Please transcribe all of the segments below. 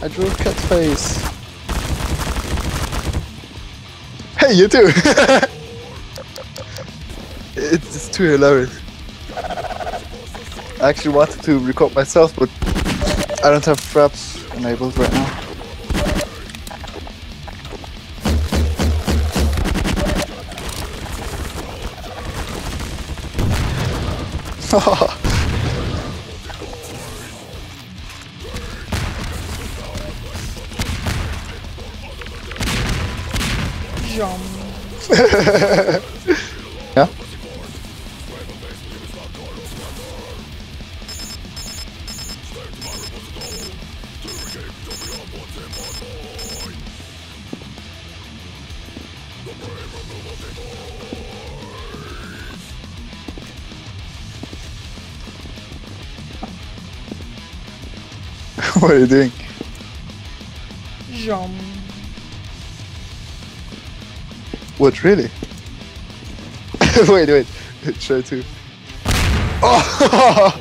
I drew a cat face. Hey, you too! It's just too hilarious. I actually wanted to record myself, but I don't have fraps enabled right now. Yeah? What are you doing? What, really? Wait, try to. Oh!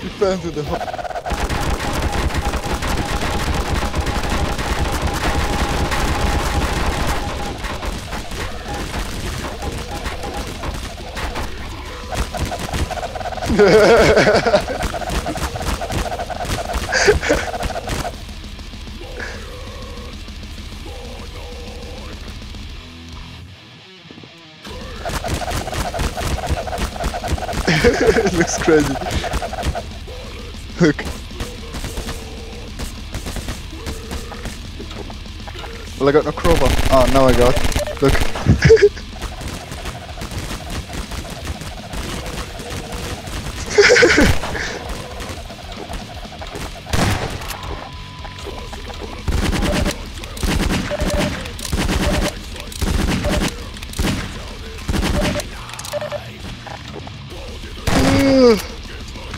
You fell into the hole. It looks crazy. Look. Well, I got no crowbar. Oh, now I got. Look.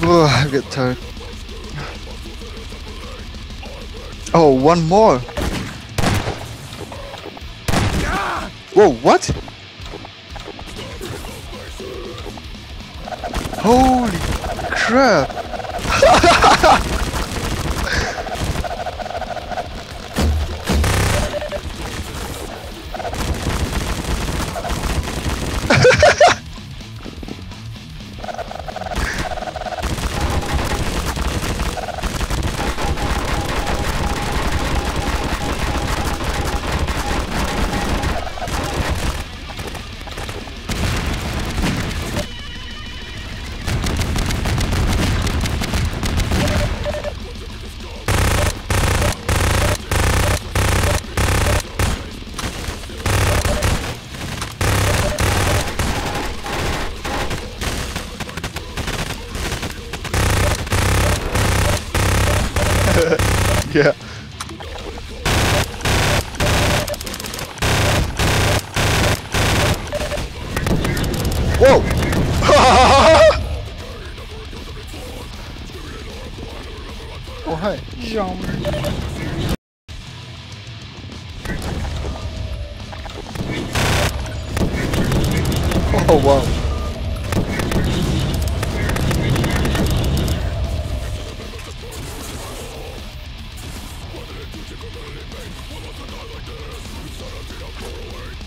Oh, I get tired. Oh, one more. Whoa, what? Holy crap. Yeah. Whoa! Oh, hi. Oh, wow.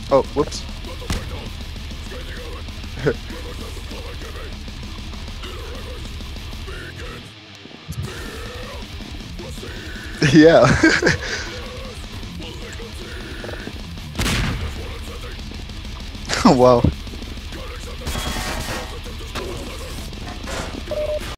Oh, whoops. Yeah. Oh, wow.